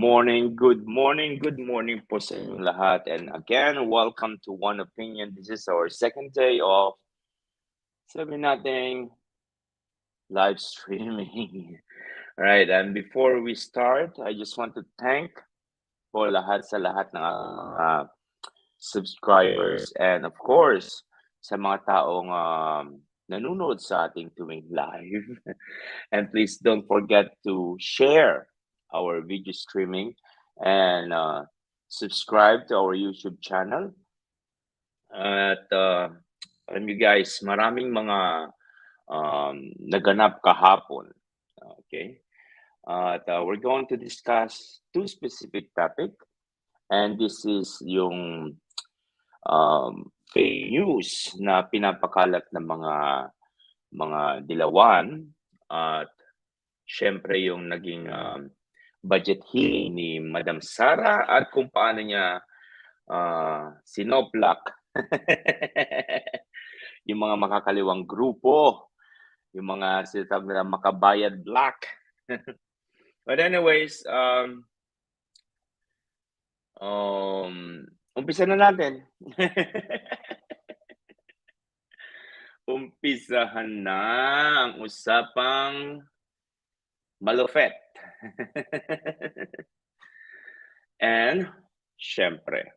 morning, good morning po sa inyong lahat. And again, welcome to One Opinion. This is our second day of sabi nating live streaming. Alright, and before we start, I just want to thank po lahat sa lahat ng subscribers and of course, sa mga taong nanonood sa ating tuwing live. And please don't forget to share our video streaming and subscribe to our YouTube channel. At alam niyo guys, maraming mga naganap kahapon. Okay? At we're going to discuss two specific topic. And this is yung fake news na pinapakalat ng mga dilawan at syempre yung naging budget hearing ni Madam Sara at kung paano niya sinoplak yung mga makakaliwang grupo, yung mga sinatawag nila makabayad black. But anyways, umpisa na natin. Umpisahan na ang usapang malupet. And, syempre,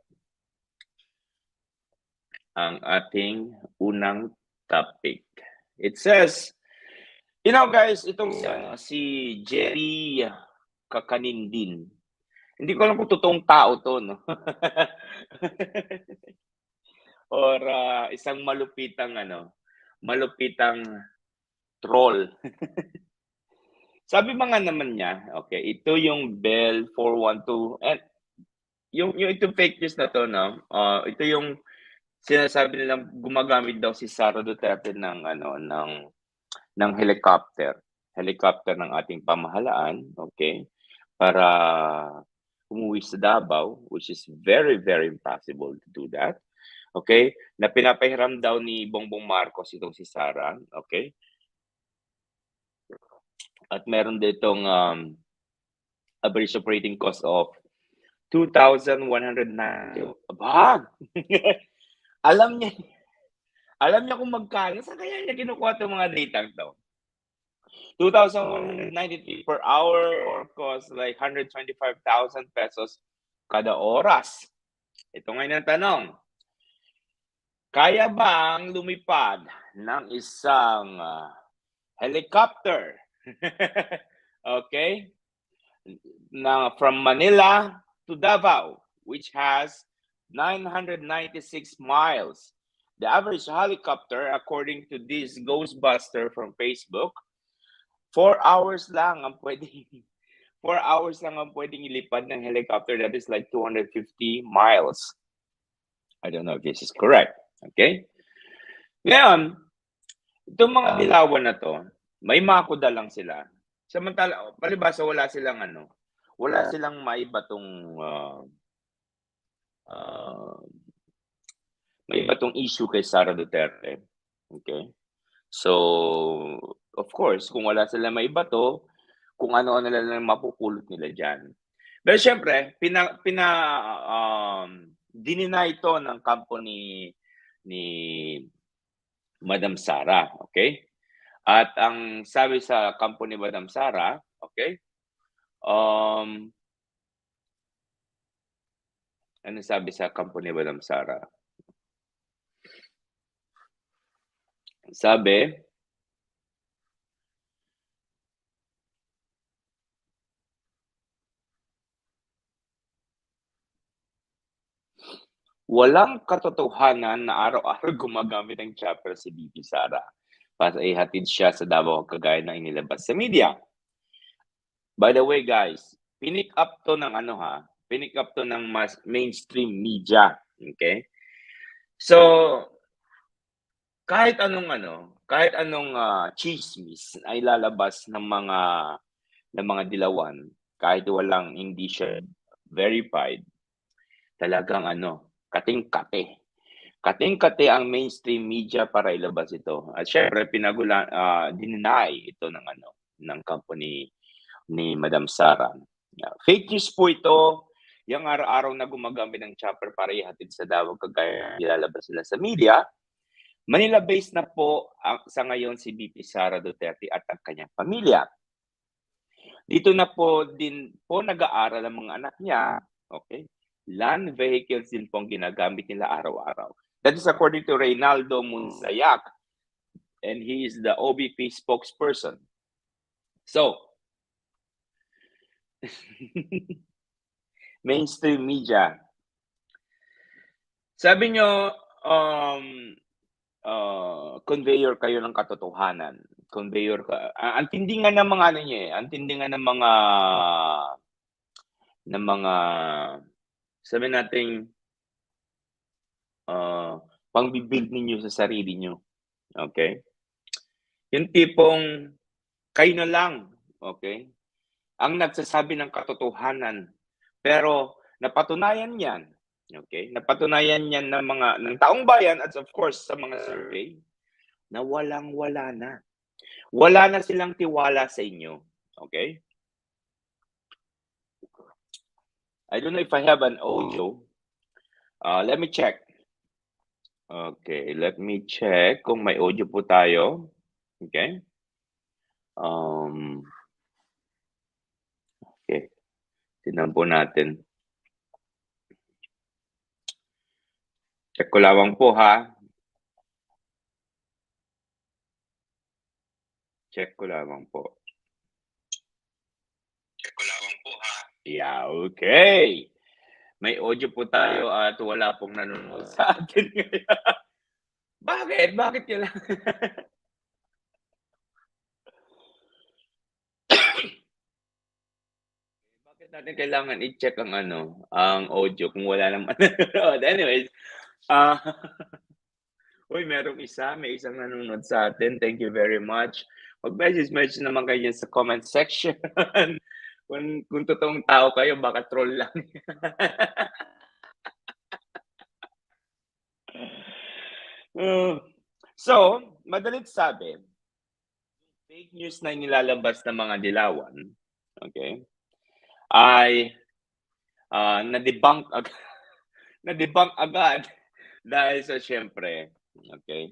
ang ating unang topic. It says, you know guys, itong si Jerry Kakanindin. Hindi ko alam kung totoong tao to, no? Or isang malupitang troll. Sabi mga naman niya, okay, ito yung Bell 412 and yung itong fake news na to, no? Ito yung sinasabi nilang gumagamit daw si Sara Duterte ng helicopter ng ating pamahalaan, okay? Para umuwi sa Davao, which is very very impossible to do that. Okay? Na pinapahiram daw ni Bongbong Marcos itong si Sara, okay? At meron ditong average operating cost of 2,190. Aba! alam niya kung magkano. Saan kaya niya kinukuha itong mga data to? 2,193 per hour or cost like 125,000 pesos kada oras. Ito ngayon ang tanong. Kaya bang lumipad ng isang helicopter okay, from Manila to Davao, which has 996 miles. The average helicopter, according to this Ghostbuster from Facebook, 4 hours lang ang pwedeng ilipad ng helicopter. That is like 250 miles. I don't know if this is correct. Okay? Ngayon, itong mga dilawan na to, may makuda lang sila. Samantala, palibasa wala silang may iba tong issue kay Sara Duterte. Okay? So, of course, kung wala silang may bato, kung ano-ano lang mapupulot nila dyan. Pero syempre, dininay ito ng kampo ni Madam Sara. Okay? At ang sabi sa kampo ni Madam Sara, okay? Ano sabi sa kampo ni Madam Sara? Sabi, walang katotohanan na araw-araw gumagamit ng chopper si BP Sara para ihatid siya sa Davao kagaya na inilabas sa media. By the way guys, pinick up to ng mainstream media, okay? So kahit anong chismis ay lalabas ng mga dilawan, kahit hindi siya verified, talagang kating-kate. Kating-kate ang mainstream media para ilabas ito. At syempre dineny ito ng kampo ni Madam Sara. Fake news po ito. Yung araw-araw na gumagamit ng chopper para ihatid sa Davao kagaya nilalabas sila sa media. Manila-based na po sa ngayon si VP Sara Duterte at ang kanyang pamilya. Dito na po din po nag-aaral ang mga anak niya. Okay? Land vehicles din po ang ginagamit nila araw-araw. That is according to Reynaldo Munsayak, and he is the OBP spokesperson. So, mainstream media. Sabi nyo, conveyor kayo ng katotohanan. Conveyor ka. Ang tindi nga ng mga ano niya eh. Ang tindi nga ng mga sabi nating pang-build ninyo sa sarili nyo. Okay? Yung tipong kayo na lang, okay? Ang nagsasabi ng katotohanan. Pero napatunayan yan, okay? Napatunayan yan ng taong bayan at of course sa mga survey na walang-wala na. Wala na silang tiwala sa inyo, okay? I don't know if I have an audio. Let me check. Okay, let me check kung may audio po tayo. Okay. Okay. Tingnan po natin. Check ko lamang po ha. Check ko lamang po. Yeah, okay. May audio po tayo at wala pong nanonood sa atin ngayon. Bakit? Bakit yun lang? Bakit natin kailangan i-check ang ang audio kung wala naman nanonood? Anyways, uy, may isang nanonood sa atin. Thank you very much. Mag-message naman kayo sa comment section. kung totoong tao kayo, baka troll lang. So, madalit sabi, fake news na nilalabas ng mga dilawan, okay, ay na-debunk agad dahil sa syempre, okay,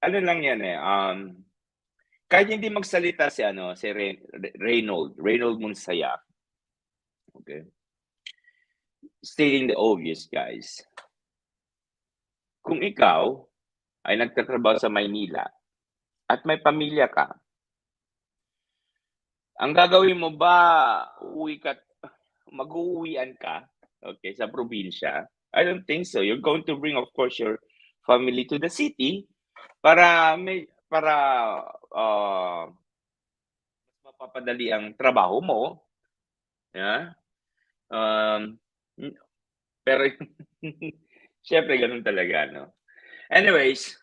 ano lang yan eh, kahit hindi magsalita si Reynold Munsaya, okay, stating the obvious, guys. Kung ikaw ay nagtatrabaho sa Maynila at may pamilya ka, ang gagawin mo ba, mag-uuwian ka, okay, sa probinsya? I don't think so. You're going to bring, of course, your family to the city para mapapadali ang trabaho mo. Yeah? Pero syempre ganun talaga, no? Anyways,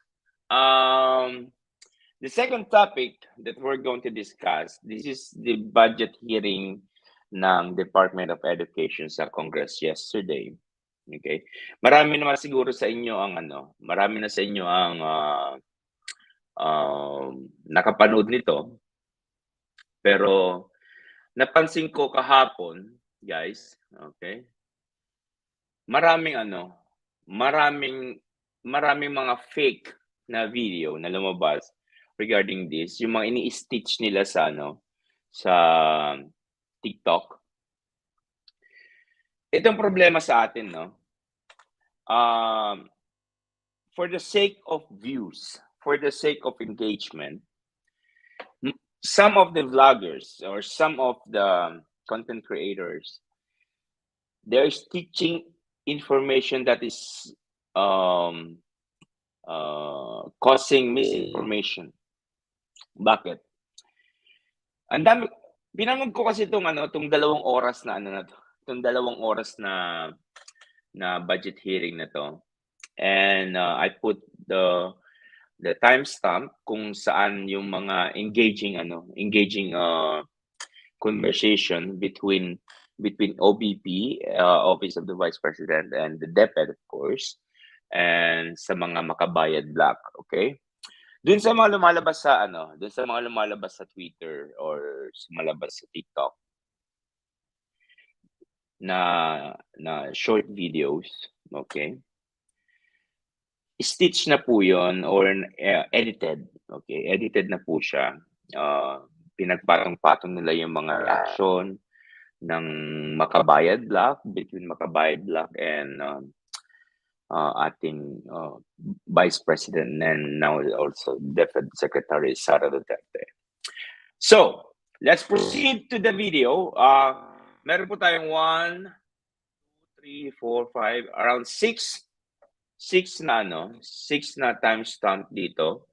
the second topic that we're going to discuss, this is the budget hearing ng Department of Education sa Congress yesterday. Okay? Marami naman siguro sa inyo ang marami na sa inyo ang nakapanood nito. Pero napansin ko kahapon, guys, okay? Maraming mga fake na video na lumabas regarding this, yung mga ini-stitch nila sa sa TikTok. Itong problema sa atin, no? For the sake of views, for the sake of engagement, some of the vloggers or some of the content creators, they're stitching information that is causing misinformation. Bakit? Ang dami, pinanood ko kasi itong 2 oras na itong 2 oras na budget hearing na to. And I put the timestamp kung saan yung mga engaging conversation between OBP, Office of the Vice President, and the DepEd, of course, and sa mga makabayad block, okay? Dun sa mga lumalabas sa ano, dun sa mga lumalabas sa Twitter or lumalabas sa TikTok na short videos, okay? Stitch na po 'yon or edited, okay? Edited na po siya. Pinagpatong-patong nila yung mga reaction ng Makabayad Block, between Makabayad Block and ating Vice President and now also DepEd Secretary Sara Duterte. So, let's proceed to the video. Meron po tayong 1, 2, 3, 4, 5, around 6 na timestamp dito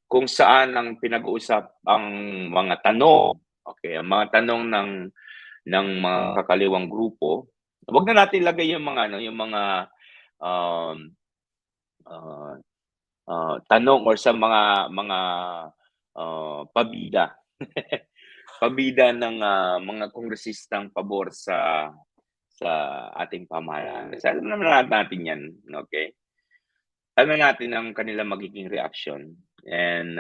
kung saan ang pinag-uusap ang mga tanong, okay, ang mga tanong ng mga kakaliwang grupo. Wag na natin lagay yung mga yung mga um, tanong or sa mga pabida. Pabida ng mga kongresistang pabor sa ating pamahalaan. Kasi alam naman natin 'yan, okay? Alam natin ang kanilang magiging reaction. And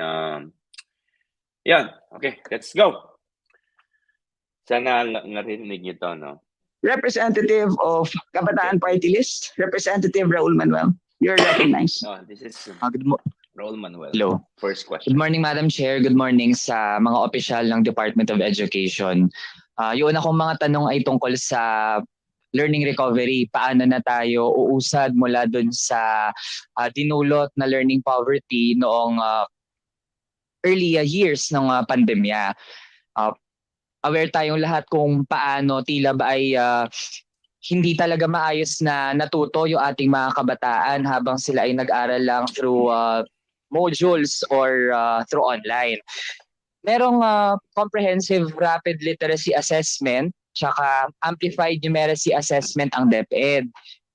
yan, okay, let's go. Sana narinig niyo 'to, no? Representative of Kabataan Party List, Representative Raul Manuel. You're recognized. This is Good Raul Manuel. Hello. First question. Good morning, Madam Chair. Good morning sa mga opisyal ng Department of Education. Yung una kong mga tanong ay tungkol sa learning recovery. Paano na tayo uusad mula dun sa dinulot na learning poverty noong early years ng pandemya. Aware tayong lahat kung paano tila ba ay hindi talaga maayos na natuto yung ating mga kabataan habang sila ay nag-aral lang through modules or through online. Merong comprehensive rapid literacy assessment tsaka amplified numeracy assessment ang DepEd.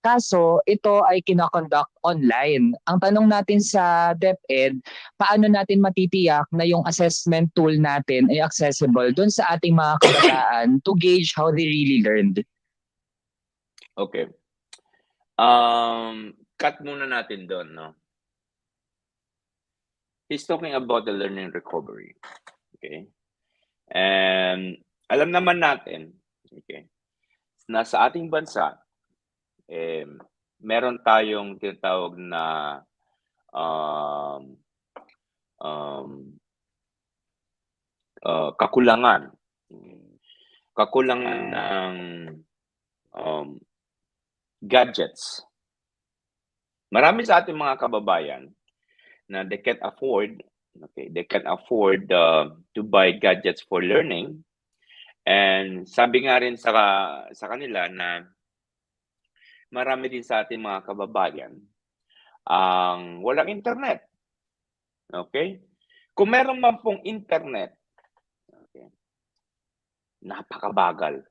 Kaso, ito ay kinakonduct online. Ang tanong natin sa DepEd, paano natin matitiyak na yung assessment tool natin ay accessible dun sa ating mga kabataan to gauge how they really learned? Okay. Cut muna natin doon, no? He's talking about the learning recovery. Okay? And alam naman natin, okay, na sa ating bansa, meron tayong tinatawag na kakulangan ng gadgets. Marami sa ating mga kababayan na they can't afford to buy gadgets for learning. And sabi nga rin sa kanila na marami din sa ating mga kababayan ang walang internet. Okay? Kung meron man pong internet, okay, napakabagal.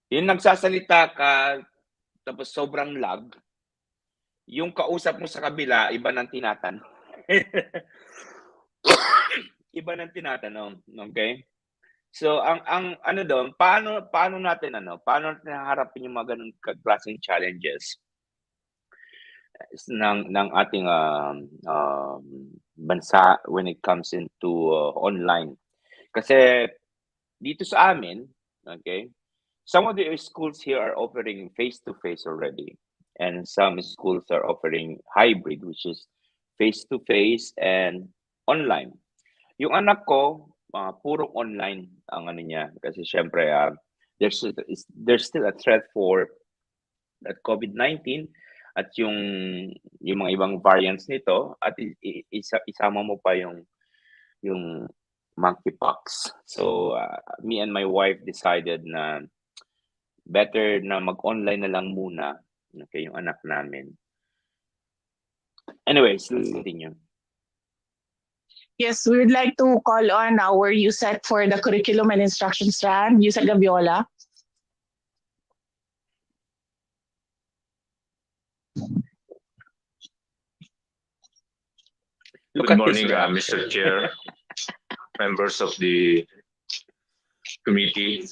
Yung nagsasalita ka, tapos sobrang lag, yung kausap mo sa kabila, iba nang tinatanong. Iba nang tinatanong, okay? So ang ano doon, paano natin harapin yung mga ganung klaseng challenges ng ating bansa when it comes into online. Kasi dito sa amin, okay, some of the schools here are offering face-to-face already, and some schools are offering hybrid, which is face-to-face and online. Yung anak ko, puro online ang ano niya kasi syempre there's still a threat for that COVID-19 at yung mga ibang variants nito at isama mo pa yung monkeypox. So me and my wife decided na better na mag-online na lang muna, okay, yung anak namin. Anyways, let's continue. Yes, we would like to call on our USEC for the curriculum and instruction strand, USEC Gaviola. Good morning, Mr. Chair, members of the committee.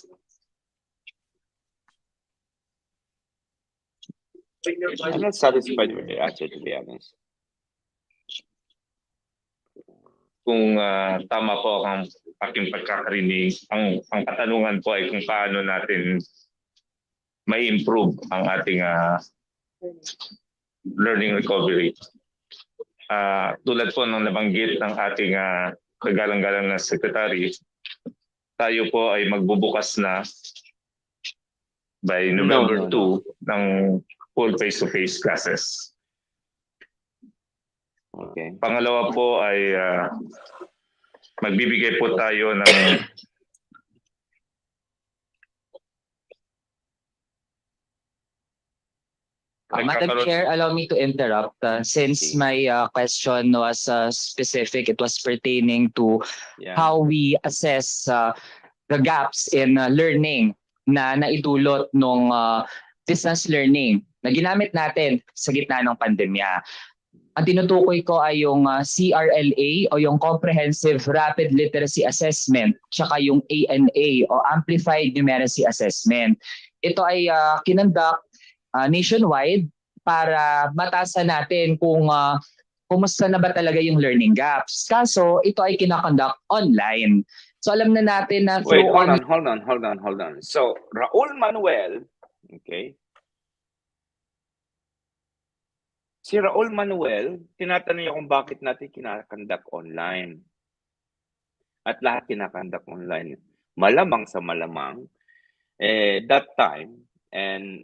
I'm not satisfied with the answer, to be honest. kung tama po ang aking pagkakarinig, ang katanungan po ay kung paano natin may improve ang ating learning recovery. Tulad po ng nabanggit ng ating kagalang-galang na secretary, tayo po ay magbubukas na by November 2 ng full face-to-face classes. Okay. Pangalawa po ay magbibigay po tayo ng Madam Chair, allow me to interrupt. Since my question was specific, it was pertaining to how we assess the gaps in learning na naidulot nung distance learning na ginamit natin sa gitna ng pandemya. Ang tinutukoy ko ay yung CRLA o yung Comprehensive Rapid Literacy Assessment tsaka yung ANA o Amplified Numeracy Assessment. Ito ay kinonduct nationwide para matasan natin kung kumusta na ba talaga yung learning gaps. Kaso ito ay kinakonduct online. So alam na natin na Wait, hold on. So Raul Manuel, okay? Si Raul Manuel, tinatanong niya kung bakit natin kinakonduct online. At lahat kinakonduct online. Malamang sa malamang, that time, and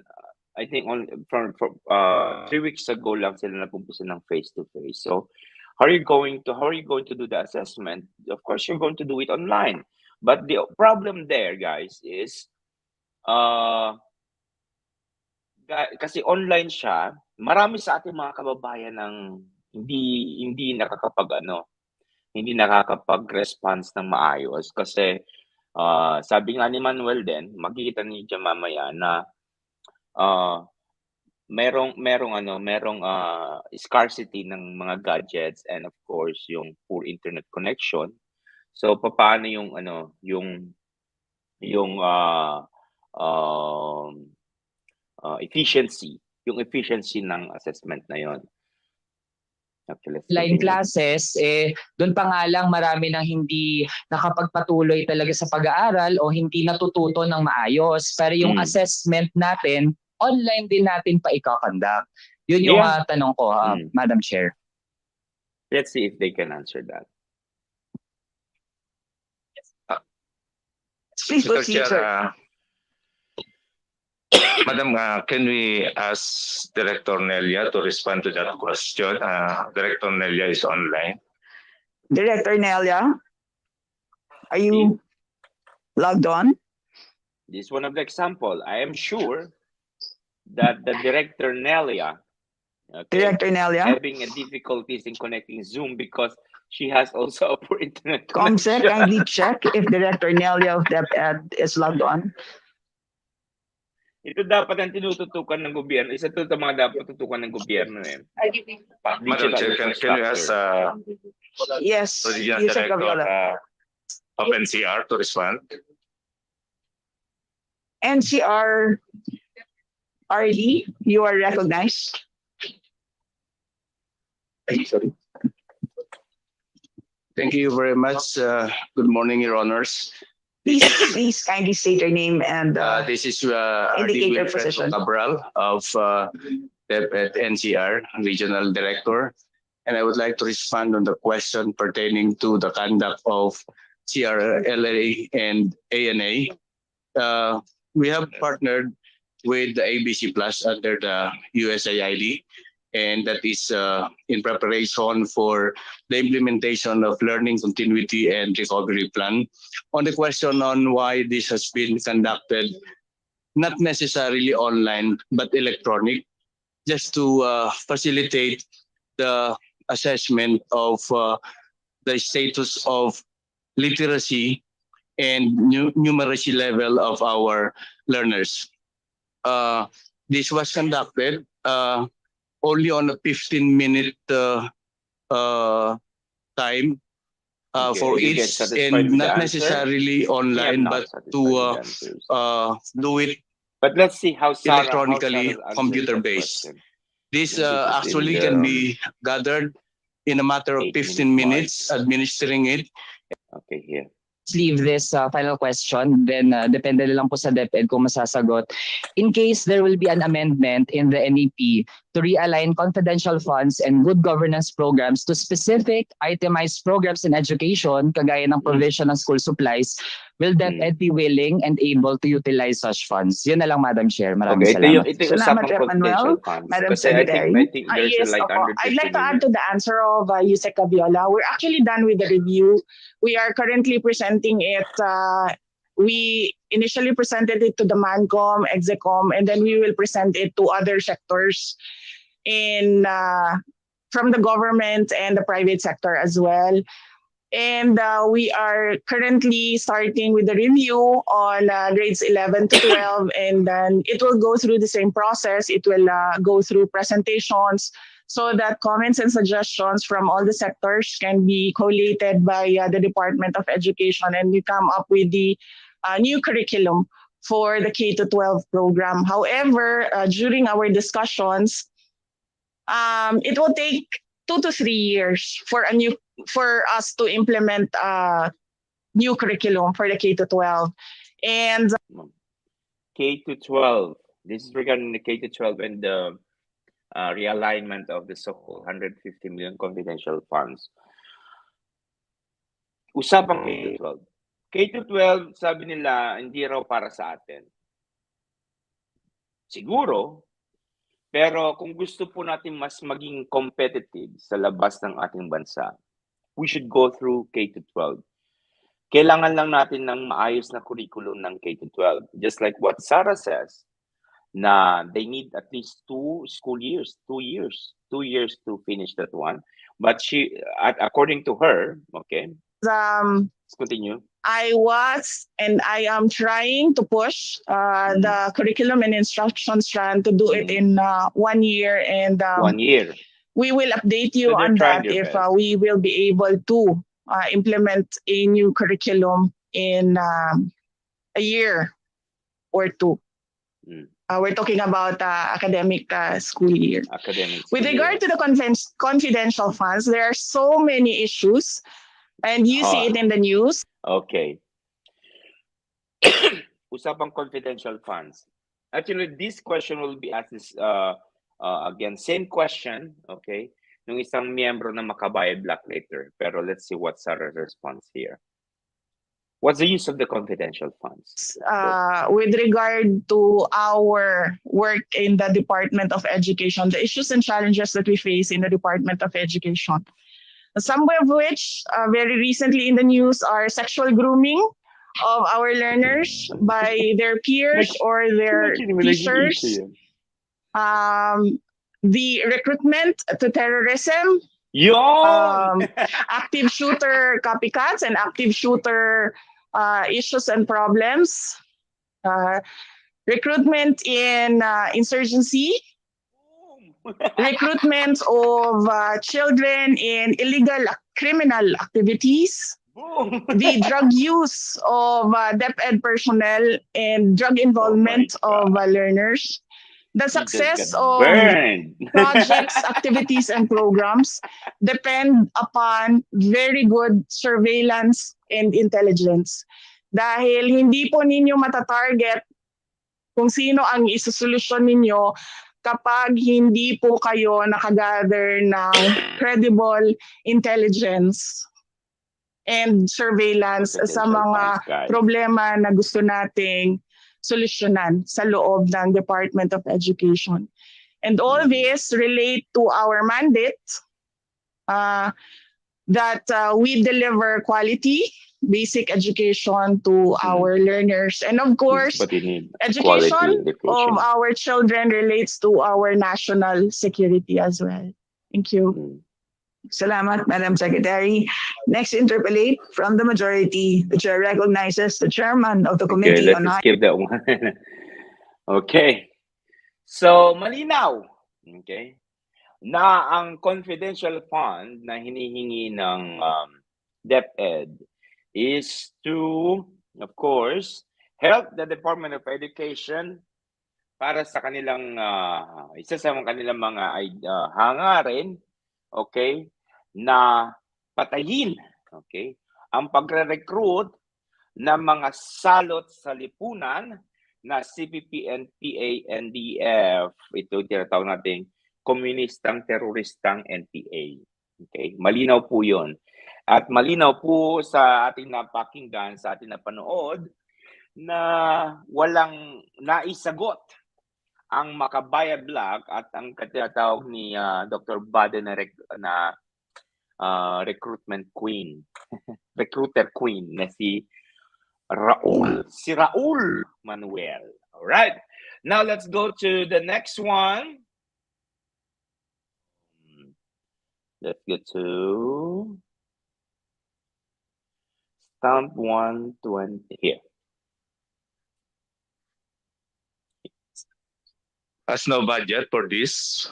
I think from 3 weeks ago lang sila napumpisa ng face-to-face. So, how are you going to do the assessment? Of course, you're going to do it online. But the problem there, guys, is kasi online siya, marami sa ating mga kababayan ng hindi nakakapag-response ng maayos kasi sabi nga ni Manuel din, makikita niyo dyan mamaya na merong scarcity ng mga gadgets and of course yung poor internet connection. So paano yung efficiency ng assessment na yon. Online classes, doon pa nga lang marami nang hindi nakapagpatuloy talaga sa pag-aaral o hindi natututo ng maayos. Pero yung assessment natin, online din natin pa ikakonduct. Yun yung tanong ko, Madam Chair. Let's see if they can answer that. Please proceed, sir. Madam, can we ask Director Nelia to respond to that question? Director Nelia is online. Director Nelia, are you logged on? This is one of the example. I am sure that the Director Nelia, having a difficulties in connecting Zoom because she has also a poor internet connection. Comsec, kindly check if Director Nelia of DepEd is logged on. Ito dapat ang tinututukan ng gobyerno. Isa ito sa mga dapat tutukan ng gobyerno. Madam Chair, can you ask yes, Regional Yusek Director Gaviola. of NCR to respond? NCR RD, you are recognized. Thank you very much. Good morning, Your Honors. Please kindly state your name and This is indicate your Wilfredo position. Cabral of DepEd NCR, Regional Director. And I would like to respond on the question pertaining to the conduct of CRLA and ANA. We have partnered with the ABC Plus under the USAID, and that is in preparation for the implementation of Learning Continuity and Recovery Plan. On the question on why this has been conducted, not necessarily online, but electronic, just to facilitate the assessment of the status of literacy and numeracy level of our learners. This was conducted only on a 15-minute time for each, and not necessarily online, but to do it but let's see how Sarah, electronically, computer-based. This actually can be gathered in a matter of 8 15 minutes minutes administering it. Okay, here. Leave this final question, then depende na lang po sa DepEd kung masasagot. In case there will be an amendment in the NEP to realign confidential funds and good governance programs to specific itemized programs in education, kagaya ng provision ng school supplies, will DepEd be willing and able to utilize such funds? Yun na lang, Madam Chair. Maraming Okay, salamat. ito yung Salamat, usapang Rep. confidential Manuel. funds. Madam Kasi I Secretary. think there's Yes, like opo. 150 I'd like to million. add to the answer of Yusek Aviola. We're actually done with the review. We are currently presenting it. We initially presented it to the MANCOM, EXECOM, and then we will present it to other sectors from the government and the private sector as well. And we are currently starting with the review on grades 11 to 12, and then it will go through the same process. It will go through presentations so that comments and suggestions from all the sectors can be collated by the Department of Education, and we come up with the new curriculum for the K-12 program. However, during our discussions, it will take 2 to 3 years for us to implement new curriculum for the K-12. And K-12. This is regarding the K-12 and the realignment of the so-called 150 million confidential funds. Usapang K-12. K-12, sabi nila, hindi raw para sa atin. Siguro, pero kung gusto po natin mas maging competitive sa labas ng ating bansa, we should go through K-12. Kailangan lang natin ng maayos na curriculum ng K-12. Just like what Sarah says, na they need at least 2 years to finish that one. But according to her, okay, let's continue. I was and I am trying to push the curriculum and instruction strand to do it in 1 year, and 1 year. we will update you So they're on trying that their if best. we will be able to implement a new curriculum in a year or 2. We're talking about academic school year. Academic With school regard year. to the confidential funds, there are so many issues, and you see it in the news. Okay. Usapang confidential funds. Actually, this question will be asked again, same question, okay, ng isang miyembro ng Makabayan Black later. Pero let's see what Sarah's response here. What's the use of the confidential funds? With regard to our work in the Department of Education, the issues and challenges that we face in the Department of Education. Some of which very recently in the news are sexual grooming of our learners by their peers or their teachers. The recruitment to terrorism, active shooter copycats and active shooter issues and problems, recruitment in insurgency, recruitment of children in illegal criminal activities, the drug use of DepEd personnel and drug involvement of learners, the success of projects, activities, and programs depend upon very good surveillance and intelligence. Dahil hindi po ninyo matatarget kung sino ang isusolusyon ninyo kapag hindi po kayo nakagather ng credible intelligence and surveillance sa mga problema na gusto nating solusyonan sa loob ng Department of Education. And all this relate to our mandate that we deliver quality, basic education to our learners. And of course, education of our children relates to our national security as well. Thank you. Salamat, Madam Secretary. Next interpellate from the majority. The chair recognizes the chairman of the committee on let's skip that one. Okay. So, malinaw. Okay. Na ang confidential fund na hinihingi ng DepEd is to, of course, help the Department of Education para sa kanilang, isa sa kanilang mga hangarin, okay, na patayin, okay, ang pagre-recruit ng mga salot sa lipunan na CPP, NPA, NDF, ito tinatawag nating komunistang, teroristang NPA. Okay, malinaw po yun. At malinaw po sa ating napakinggan, sa ating napanood, na walang naisagot ang Makabaya Black at ang tinatawag ni Dr. Baden na recruitment queen, recruiter queen na si Raul Manuel. All right. Now let's go to the next one. Let's get to stamp 120 here. Has no budget for this,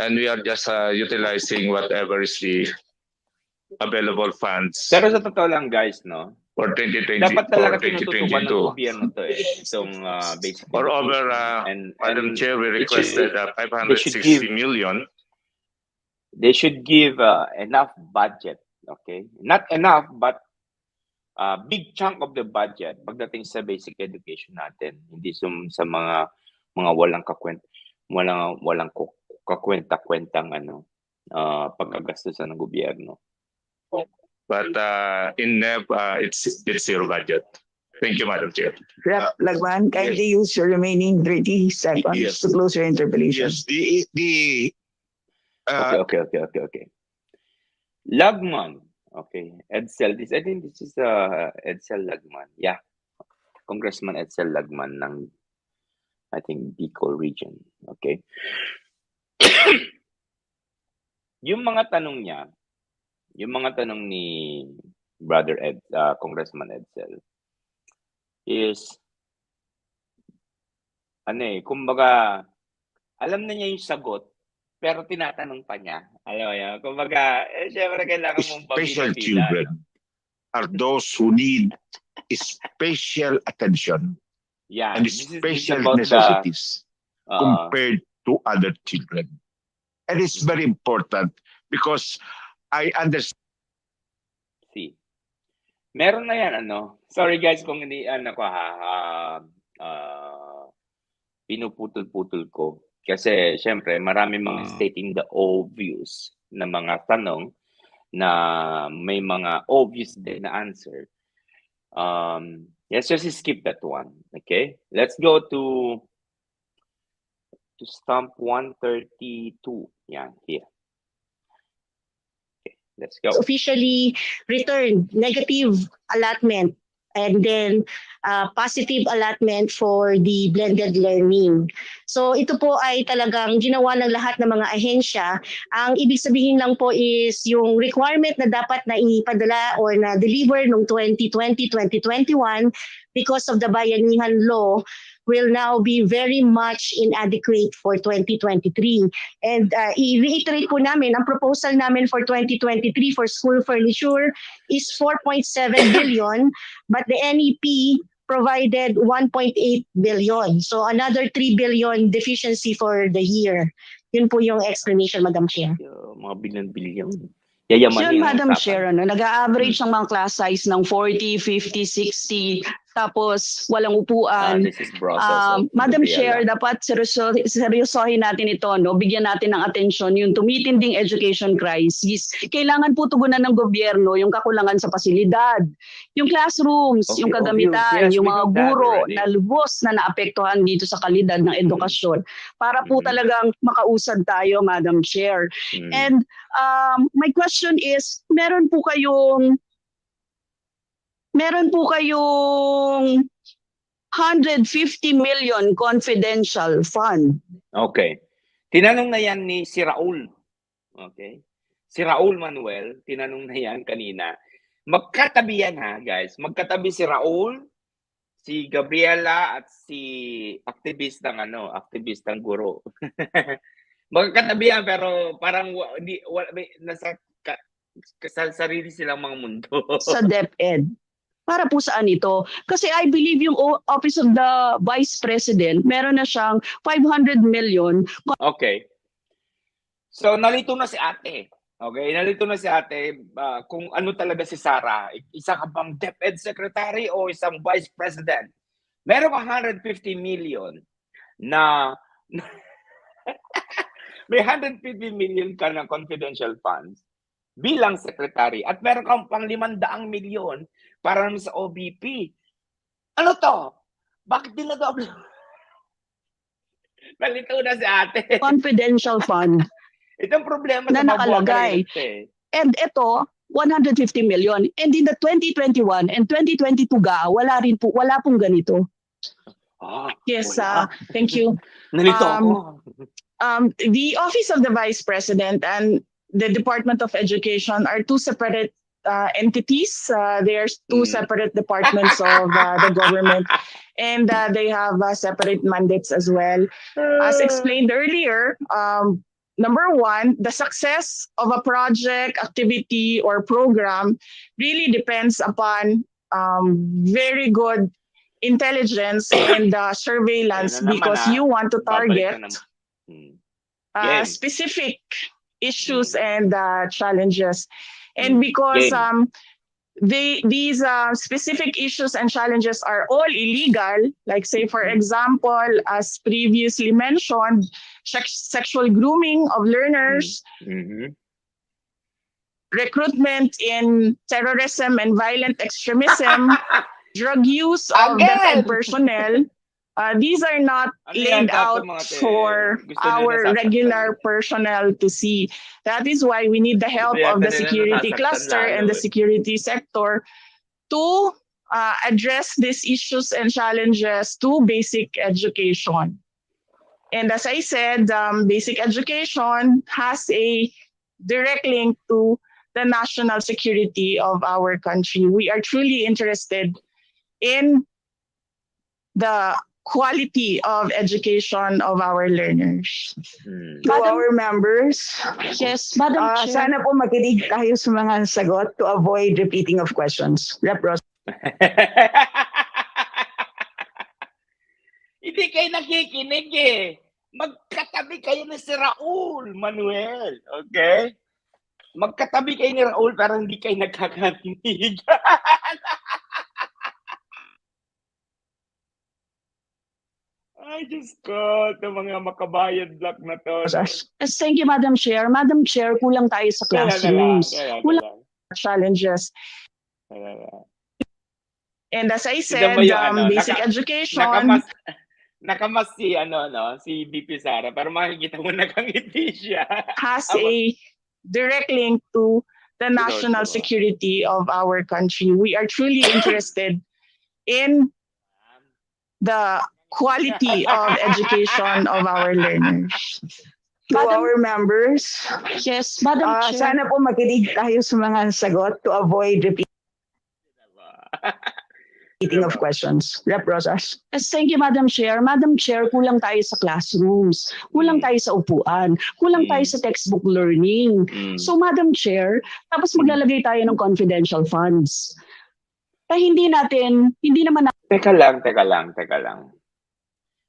and we are just utilizing whatever is the available funds Pero sa totoo lang guys, no? for 2020 Dapat talaga for tinututukan ng 2022. gobyerno to eh. Itong basic Moreover, education. Madam Chair, we it should- requested they should 560 give- million. They should give enough budget, okay? Not enough, but a big chunk of the budget pagdating sa basic education natin. Hindi sa mga walang kakwenta-kwentang pagkagastusan ng gobyerno. But in NEP, it's zero budget. Thank you, Madam Chair. Rep. Lagman, kindly use your remaining 30 seconds Yes. to close your interpellation. Yes, the Okay. Lagman. Okay. Edsel. I think this is Edsel Lagman. Yeah. Congressman Edsel Lagman ng, I think, Bicol region. Okay. Yung mga tanong niya, yung mga tanong ni Brother Congressman Edsel is kumbaga alam na niya yung sagot pero tinatanong pa niya. Alam mo yan? Kumbaga, syempre kailangan mong special pabila-bila, children no? are those who need special attention Yeah. and This is special about necessities the, compared to other children. And it's very important because I understand. see. Meron na yan, Sorry guys kung hindi, pinuputol-putol ko. Kasi, syempre, marami mga stating the obvious na mga tanong na may mga obvious din na answer. Let's just skip that one. Okay? Let's go to stamp 132. Yan, here. Okay, let's go. Officially returned negative allotment and then positive allotment for the blended learning. So ito po ay talagang ginawa ng lahat ng mga ahensya. Ang ibig sabihin lang po is yung requirement na dapat na ipadala or na deliver noong 2020-2021 because of the Bayanihan Law will now be very much inadequate for 2023. And i-reiterate po namin, ang proposal namin for 2023 for school furniture is 4.7 billion, but the NEP provided 1.8 billion. So another 3 billion deficiency for the year. Yun po yung explanation, Madam Chair. Mga billion-billion. Yayaman Yun, yan ang Madam usapan. Chair, nag-a-average ang mga class size ng 40, 50, 60, tapos walang upuan. This is process. Madam Chair, dapat seryosohin natin ito, bigyan natin ng atensyon yung tumitinding education crisis. Kailangan po tugunan ng gobyerno yung kakulangan sa pasilidad, yung classrooms, Okay, yung kagamitan, obvious. Yes, yung we mga know that guro already. na lubos na naapektuhan dito sa kalidad ng edukasyon. Para po talagang makausad tayo, Madam Chair. And my question is, meron po kayong 150 million confidential fund. Okay. Tinanong na yan ni si Raul. Okay? Si Raul Manuel, tinanong na yan kanina. Magkatabi yan ha, guys. Magkatabi si Raul, si Gabriela at si aktivistang guro. Magkatabi yan pero parang nasa sarili silang mga mundo. Sa DepEd. Para po saan ito? Kasi I believe yung Office of the Vice President, meron na siyang 500 million. Okay. So, nalito na si ate. Okay, nalito na si ate kung ano talaga si Sara. Isa ka bang DepEd secretary o isang vice president? Meron ka 150 million na may 150 million ka na confidential funds bilang secretary at meron kang pang 500 milyon para naman sa OBP. Ano to? Bakit dinadoble? Nalito na si ate. Confidential fund Itong problema na sa Mabuhay nakalagay. Cavite. And ito, 150 million. And in the 2021 and 2022 wala pong ganito. Yes, wala. thank you. Nalito ako. The Office of the Vice President and the Department of Education are two separate entities. They are two separate departments of the government, and they have separate mandates as well. As explained earlier, number one, the success of a project, activity, or program really depends upon very good intelligence and surveillance Ayun na naman, because you want to babalik target ka naman. Game. specific issues and challenges. And because these specific issues and challenges are all illegal, like say for example, as previously mentioned, sexual grooming of learners, recruitment in terrorism and violent extremism, drug use of DepEd personnel, these are not laid out for our regular personnel to see. That is why we need the help of the security cluster and the security sector to address these issues and challenges to basic education. And as I said, basic education has a direct link to the national security of our country. We are truly interested in the quality of education of our learners. To our members, Yes, Madam Chair. sana po makinig tayo sa mga sagot to avoid repeating of questions. Rep. Ross. Hindi kayo nakikinig eh. Magkatabi kayo ni si Raul Manuel. Okay? Magkatabi kayo ni Raul pero hindi kayo nagkakarinig. Ay, Diyos ko. Ito mga makabayan block na to. Yes, thank you, Madam Chair. Madam Chair, kulang tayo sa classrooms. Kulang Challenges. And as I said, basic education. Nakamas si si BP Sara para makikita mo nakangiti siya. Has a direct link to the national security of our country. We are truly interested in the quality of education of our learners. To our members, Yes, Madam Chair. sana po makinig tayo sa mga sagot to avoid repeating of questions. Rep. Rosas. Yes, thank you, Madam Chair. Madam Chair, kulang tayo sa classrooms, kulang tayo sa upuan, kulang tayo sa textbook learning. So, Madam Chair, tapos maglalagay tayo ng confidential funds. Hindi naman Teka lang.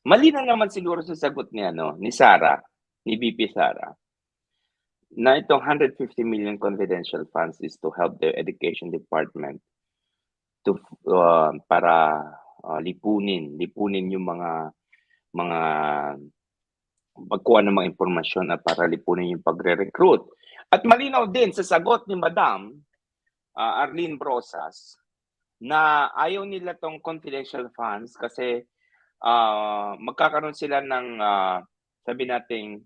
Mali na naman siguro sa sagot ni Sara, ni BP Sara, na itong 150 million confidential funds is to help the education department to para lipunin yung mga pagkuha ng mga impormasyon at para lipunin yung pagre-recruit. At malinaw din sa sagot ni Madam Arlene Brosas na ayaw nila tong confidential funds kasi magkakaroon sila ng sabi nating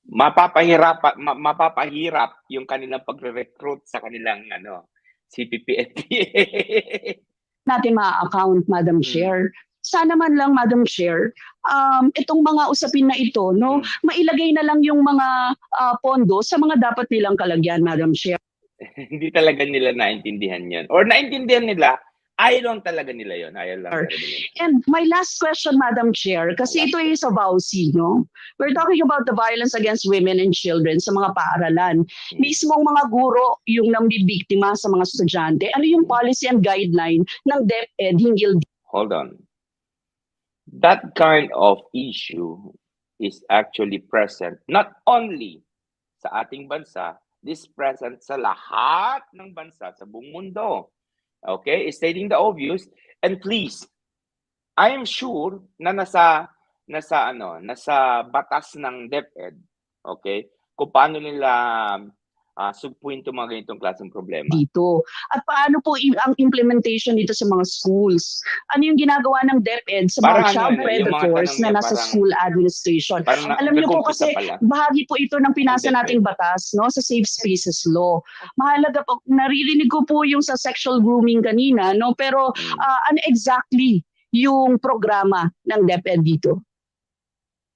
mapapahirap yung kanilang pagre-recruit sa kanilang CPP-NPA. natin ma-account, Madam Chair. Sana man lang, Madam Chair, itong mga usapin na ito, mailagay na lang yung mga pondo sa mga dapat nilang kalagyan, Madam Chair. Hindi talaga nila naintindihan yun. Or naintindihan nila, ayaw lang talaga nila yun. Ayaw lang talaga nila. And my last question, Madam Chair, kasi ito is about no? We're talking about the violence against women and children sa mga paaralan. Mismong mga guro yung nambibiktima sa mga estudyante. Ano yung policy and guideline ng DepEd hinggil? Hold on. That kind of issue is actually present not only sa ating bansa, this present sa lahat ng bansa sa buong mundo. Okay? Stating the obvious, and please, I am sure na nasa batas ng DepEd, okay? Kung paano nila sugpuin itong mga ganitong klaseng problema. Dito. At paano po ang implementation dito sa mga schools? Ano yung ginagawa ng DepEd sa Parang mga child yung mga predators tanong na niya, nasa parang- school administration? Alam niyo po kasi bahagi po ito ng pinasa Ang nating batas, no, sa Safe Spaces Law. Mahalaga po, naririnig ko po yung sa sexual grooming kanina, no, pero ano exactly yung programa ng DepEd dito?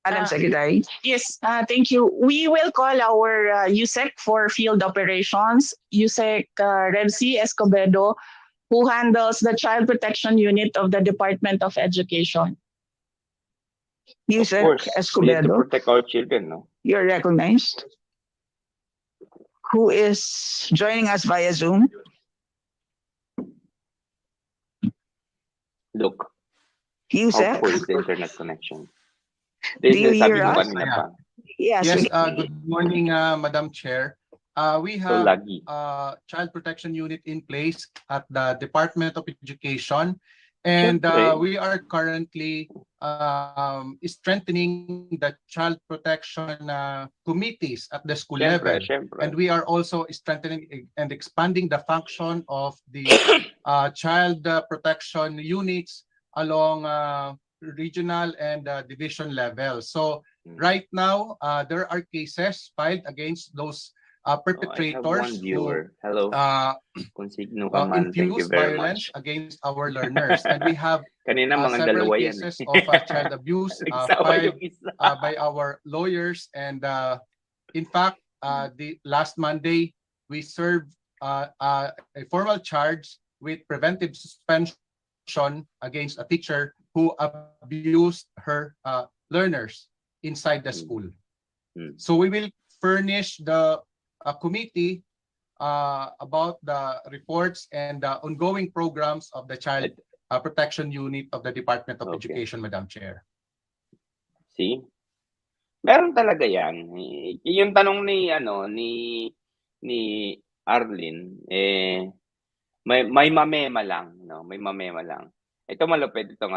Madam Secretary. Yes, thank you. We will call our USEC for field operations, USEC Revsi Escobedo, who handles the Child Protection Unit of the Department of Education. Of USEC course, we have to Escobedo, protect our children, no? you're recognized. Who is joining us via Zoom? Look, how USEC? poor is the internet connection? Do you Sabi hear ko us? kanina pa, Yes. Yes, good morning, Madam Chair. We so have laggy. Child Protection Unit in place at the Department of Education, and Siyempre. we are currently strengthening the child protection committees at the school level. Siyempre. And we are also strengthening and expanding the function of the child protection units along regional and division level. So right now, there are cases filed against those I have perpetrators one who viewer. Hello. Kung sino ka man, thank you infuse very violence much. against our learners. And we have Kanina mga several dalawa yan. cases of child abuse Nagsawa filed yung isa. by our lawyers. And in fact, the last Monday, we served a formal charge with preventive suspension against a teacher who abused her learners inside the school. So we will furnish the committee about the reports and the ongoing programs of the Child Protection Unit of the Department of Okay. Education, Madam Chair. See? Meron talaga yan. Yung tanong ni Arlene, may mamema lang, no? May mamema lang. Ito malupit itong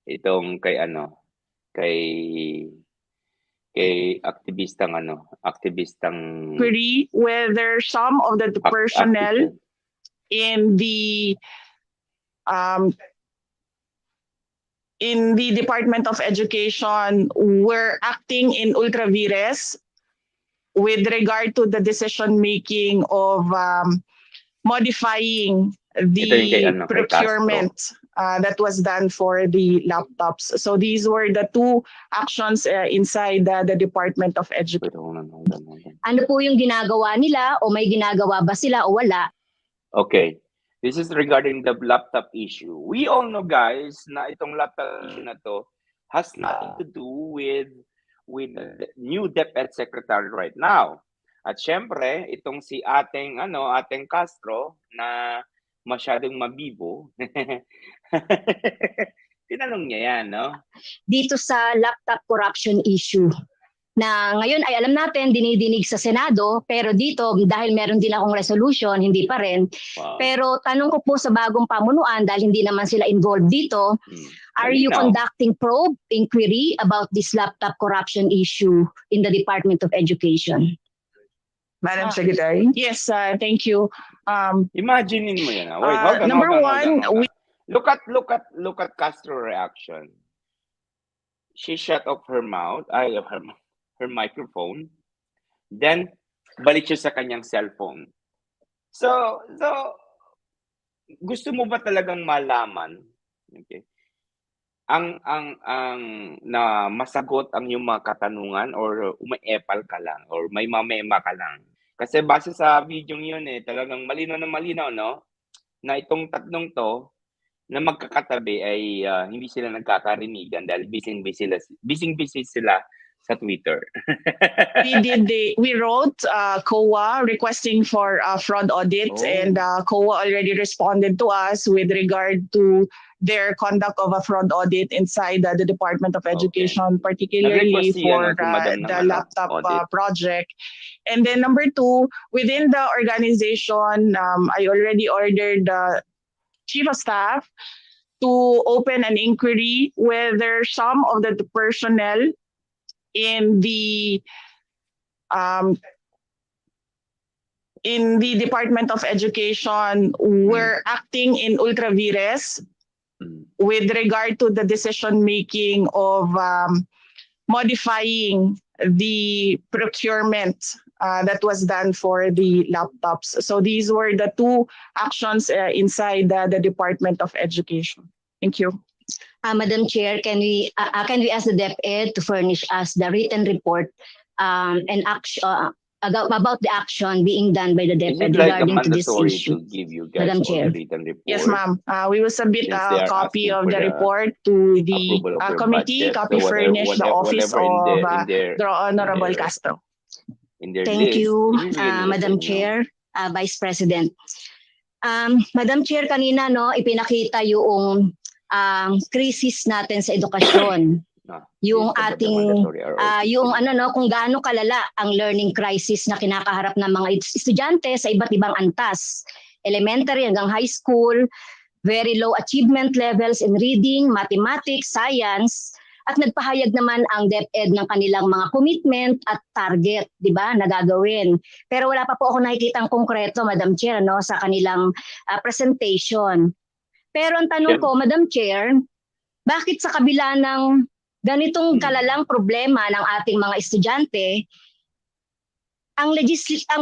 itong kay aktivistang Query whether some of the personnel in the Department of Education were acting in ultra vires with regard to the decision making of modifying Ito yung kay the procurement that was done for the laptops. So these were the two actions inside the Department of Education. Ano po yung ginagawa nila o may ginagawa ba sila o wala? Okay. This is regarding the laptop issue. We all know, guys, na itong laptop issue na to has nothing to do with the new DepEd secretary right now. At syempre, itong si ating Castro na masyadong mabibo. Tinanong niya yan, no? Dito sa laptop corruption issue na ngayon ay alam natin dinidinig sa Senado, pero dito dahil meron din akong resolution, hindi pa rin. Wow. Pero tanong ko po sa bagong pamunuan dahil hindi naman sila involved dito, are you conducting probe inquiry about this laptop corruption issue in the Department of Education? Madam Secretary? Yes, thank you. Imaginein mo yan. Wait, hold on, number hold one, on. Look at Castro reaction. She shut off her mouth, her microphone. Then balik siya sa kanyang cellphone. So gusto mo ba talagang malaman? Okay. Ang na masagot ang iyong mga katanungan or umaepal ka lang or may mamema ka lang. Kasi base sa video yun talagang malinaw na malinaw, no? Na itong tatlong to na magkakatabi ay hindi sila nagkakarinigan dahil busy sila sa Twitter. We wrote COA requesting for fraud audits, and COA already responded to us with regard to their conduct of a fraud audit inside the Department of Education, particularly Nag-request for si Madam ng the laptop project. And then number two, within the organization, I already ordered the Chief of Staff to open an inquiry whether some of the personnel in the Department of Education were acting in ultra vires with regard to the decision making of modifying the procurement that was done for the laptops. So these were the two actions inside the Department of Education. Thank you. Madam Chair, can we ask the DepEd to furnish us the written report and action about the action being done by the DepEd regarding to this issue? Madam Chair. Yes, ma'am. We will submit a copy of the report to the committee, copy furnished the office of the Honorable Castro. Thank you, Madam Chair, Vice President. Madam Chair, kanina ipinakita yung krisis natin sa edukasyon. Yung ating kung gaano kalala ang learning crisis na kinakaharap ng mga estudyante sa iba't ibang antas, elementary hanggang high school, very low achievement levels in reading, mathematics, science, at nagpahayag naman ang DepEd ng kanilang mga commitment at target, di ba, na gagawin. Pero wala pa po ako nakikitang konkreto, Madam Chair, sa kanilang presentation. Pero ang tanong ko, Madam Chair, bakit sa kabila ng ganitong kalalang problema ng ating mga estudyante, ang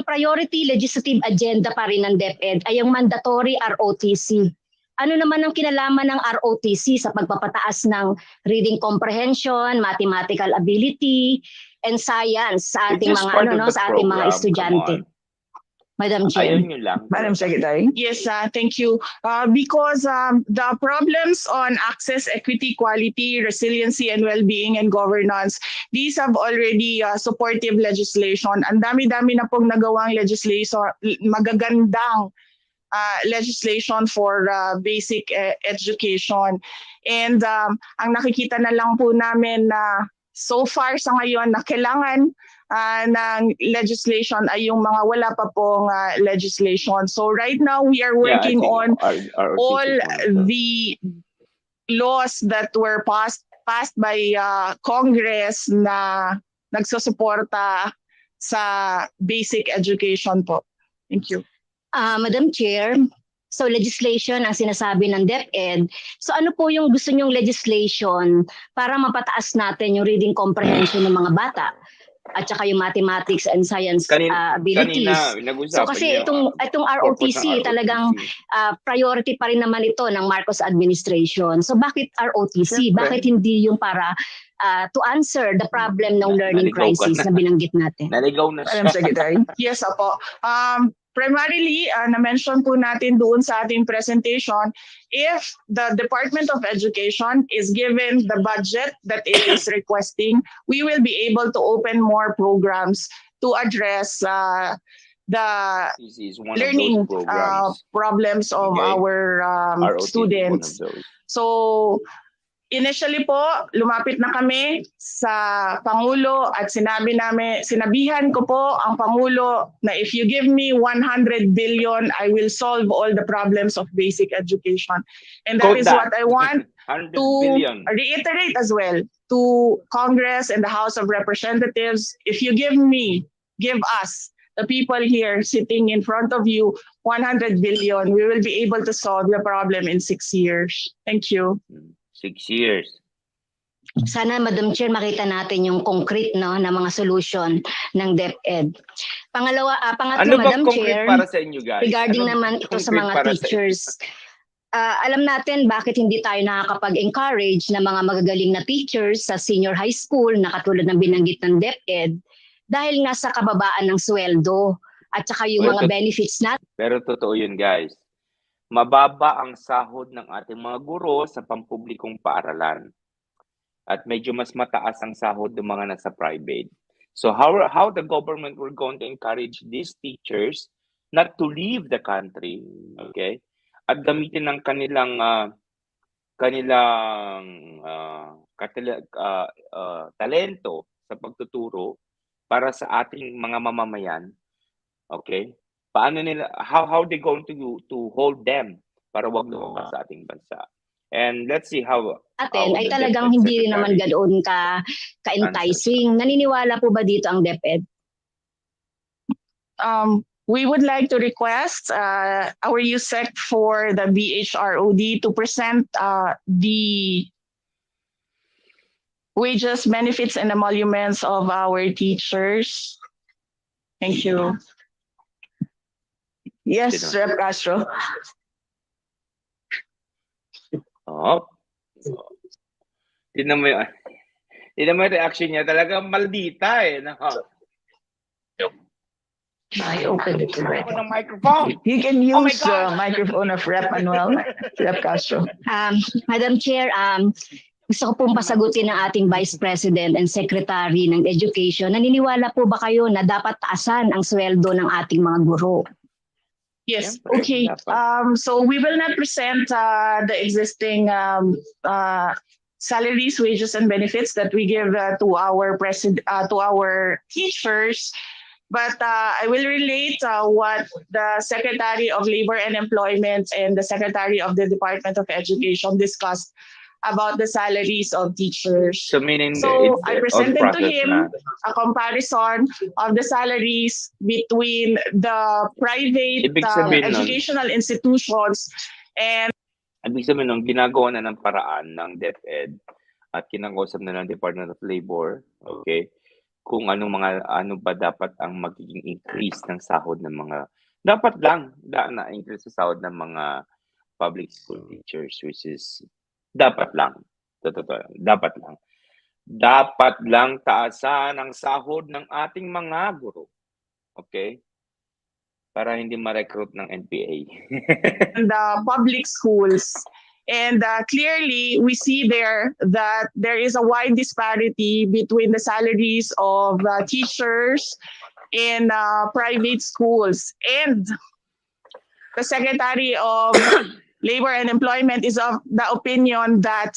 priority legislative agenda pa rin ng DepEd ay yung mandatory ROTC. Ano naman ang kinalaman ng ROTC sa pagpapataas ng reading comprehension, mathematical ability, and science sa ating mga estudyante? Madam Chair. Madam Secretary. Yes, thank you. Because the problems on access, equity, quality, resiliency, and well-being and governance, these have already supportive legislation. Ang dami-dami na pong nagawang legislation, magagandang legislation for basic education. And ang nakikita na lang po namin na so far sa ngayon na kailangan ng legislation ay yung mga wala pa pong legislation. So right now we are working on all the laws that were passed by Congress na nagsusuporta sa basic education po. Thank you. Madam Chair, so legislation ang sinasabi ng DepEd. So ano po yung gusto nyong legislation para mapataas natin yung reading comprehension ng mga bata at saka yung mathematics and science abilities? So kasi itong ROTC talagang priority pa rin naman ito ng Marcos administration. So bakit ROTC? Bakit hindi yung para to answer the problem ng learning crisis na binanggit natin? Naligaw na siya. Madam Secretary. Yes, apo. Primarily, na-mention po natin doon sa ating presentation, if the Department of Education is given the budget that it is requesting, we will be able to open more programs to address the learning problems of our students. So, initially po, lumapit na kami sa Pangulo at sinabihan ko po ang Pangulo na if you give me 100 billion, I will solve all the problems of basic education. And that is what I want to reiterate as well to Congress and the House of Representatives. If you give us, the people here sitting in front of you, 100 billion, we will be able to solve the problem in 6 years. Thank you. 6 years. Sana, Madam Chair, makita natin yung concrete na mga solution ng DepEd. Pangatlo, Madam Chair, para sa inyo, guys? Regarding naman ito sa mga teachers. Alam natin bakit hindi tayo nakakapag-encourage ng mga magagaling na teachers sa senior high school na katulad ng binanggit ng DepEd dahil nga sa kababaan ng sweldo at saka yung mga benefits natin. Pero totoo yun, guys. Mababa ang sahod ng ating mga guro sa pampublikong paaralan. at medyo mas mataas ang sahod ng mga nasa private. So how the government were going to encourage these teachers not to leave the country, okay? At gamitin ng kanilang talento sa pagtuturo para sa ating mga mamamayan, okay? Paano nila how they going to hold them para wag lumabas sa ating bansa? And let's see how Atin ay talagang hindi rin naman ganoon ka-enticing. Naniniwala po ba dito ang DepEd? We would like to request our USEC for the BHROD to present the wages, benefits, and emoluments of our teachers. Thank you. Yes, Rep. Castro. Oh. Tignan mo yung reaction niya. Talagang maldita eh. No? I opened it already. Ng microphone. You can use the microphone of Rep. Manuel, Rep. Castro. Madam Chair, gusto ko pong pasagutin ng ating Vice President and Secretary ng Education. Naniniwala po ba kayo na dapat taasan ang sweldo ng ating mga guro? Yes, okay. So we will not present the existing salaries, wages, and benefits that we give to our teachers. But I will relate what the Secretary of Labor and Employment and the Secretary of the Department of Education discussed about the salaries of teachers. So meaning I presented to him a comparison of the salaries between the private educational institutions and ibig sabihin nung ginagawa na ng paraan ng DepEd at kinakausap na ng Department of Labor, okay, kung ano ba dapat ang magiging increase ng sahod ng mga dapat lang na increase sa sahod ng mga public school teachers, which is dapat lang taasan ang sahod ng ating mga guro, okay, para hindi ma-recruit ng NPA. the public schools. And clearly, we see there that there is a wide disparity between the salaries of teachers in private schools. And the Secretary of Labor and Employment is of the opinion that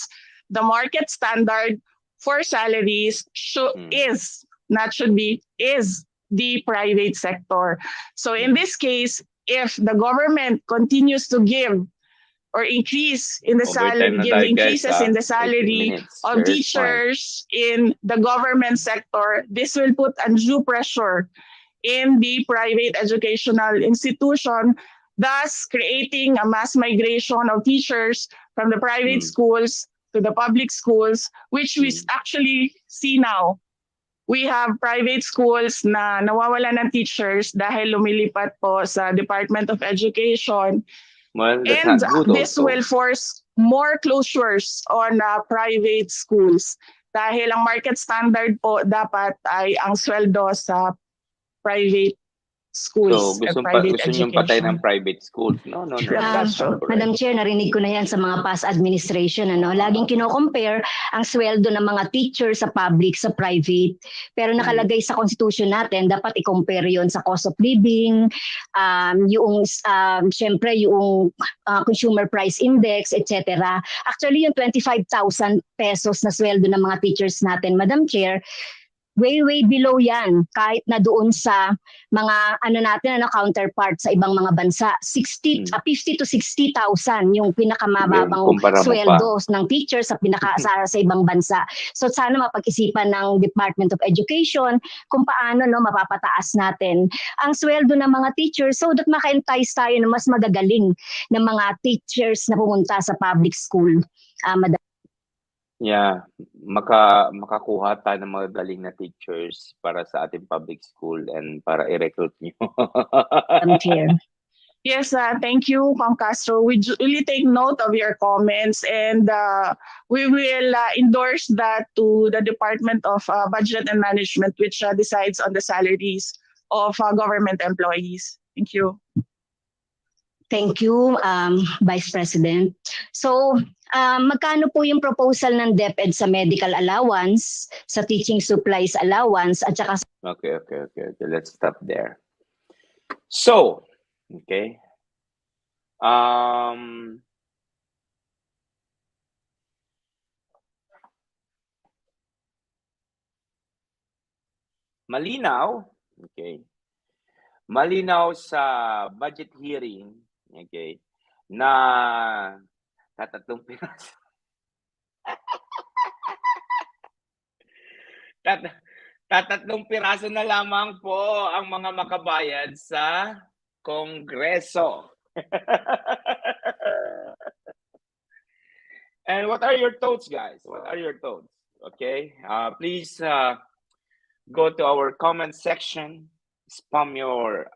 the market standard for salaries is the private sector. So in this case, if the government continues to give or increase in the salary, give increases in the salary of teachers in the government sector, this will put undue pressure in the private educational institution, thus creating a mass migration of teachers from the private schools to the public schools, which we actually see now. We have private schools na nawawala ng teachers dahil lumilipat po sa Department of Education. Well, that's and not good this also. will force more closures on private schools. Dahil ang market standard po dapat ay ang sweldo sa private schools. So, gusto nyo patay ng private schools? No. Madam Chair, narinig ko na yan sa mga past administration. Laging kino-compare ang sweldo ng mga teachers sa public, sa private. Pero nakalagay sa constitution natin, dapat i-compare yon sa cost of living, syempre yung consumer price index, etc. Actually, yung 25,000 pesos na sweldo ng mga teachers natin, Madam Chair, way below yan kahit na doon sa mga counterpart sa ibang mga bansa. 50 to 60,000 yung pinakamababang sweldo ng teachers sa sa ibang bansa. So sana mapag-isipan ng Department of Education kung paano mapapataas natin ang sweldo ng mga teachers so that maka-entice tayo ng mas magagaling ng mga teachers na pumunta sa public school. Madam. Yeah, makakuha tayo ng mga galing na teachers para sa ating public school and para i-recruit nyo. Yes, thank you, Ma'am Castro. We really take note of your comments and we will endorse that to the Department of Budget and Management, which decides on the salaries of government employees. Thank you. Thank you, Vice President. So, magkano po yung proposal ng DepEd sa medical allowance, sa teaching supplies allowance, at saka Okay. Let's stop there. So, okay. Malinaw, okay. Malinaw sa budget hearing, okay, na tatatlong piraso. Tatatlong piraso na lamang po ang mga makabayad sa Kongreso. And what are your thoughts, guys? What are your thoughts? Okay, please go to our comment section, spam your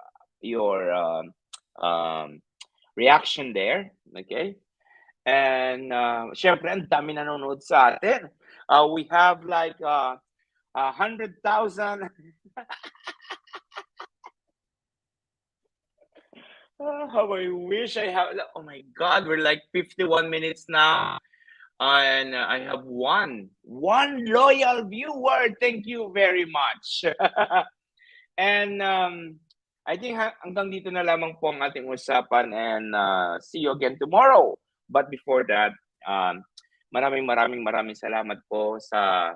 reaction there, okay? And syempre, ang dami nanonood sa atin. We have like 100,000. How I wish I have. Oh my God, we're like 51 minutes now. And I have one loyal viewer. Thank you very much. And I think hanggang dito na lamang po ang ating usapan, and see you again tomorrow. But before that, maraming salamat po sa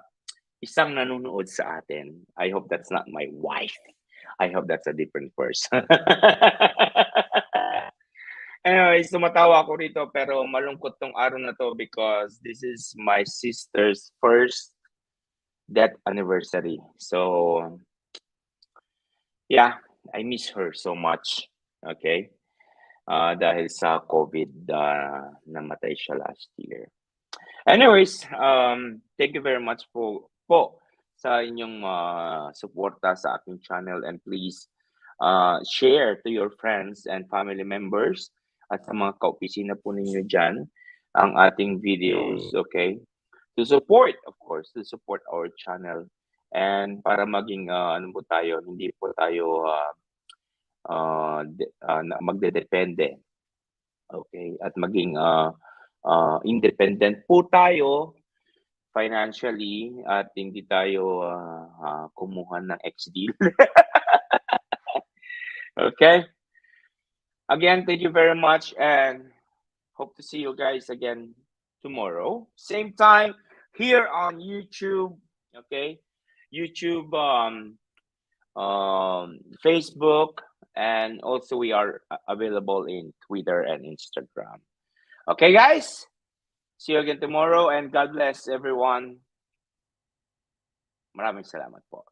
isang nanonood sa atin. I hope that's not my wife. I hope that's a different person. Anyways, tumatawa ako rito pero malungkot tong araw na to because this is my sister's first death anniversary. So, yeah, I miss her so much. Okay? Dahil sa COVID, namatay siya last year. Anyways, thank you very much po sa inyong suporta sa aking channel, and please share to your friends and family members at sa mga kaopisina po ninyo dyan ang ating videos, okay? To support, of course, to support our channel, and para maging ano po tayo, hindi po tayo magdedepende, okay? At maging independent po tayo financially at hindi tayo kumuha ng ex-deal. Okay? Again, thank you very much, and hope to see you guys again tomorrow. Same time here on YouTube, okay? YouTube, Facebook, and also we are available in Twitter and Instagram. Okay, guys? See you again tomorrow, and God bless everyone. Maraming salamat po.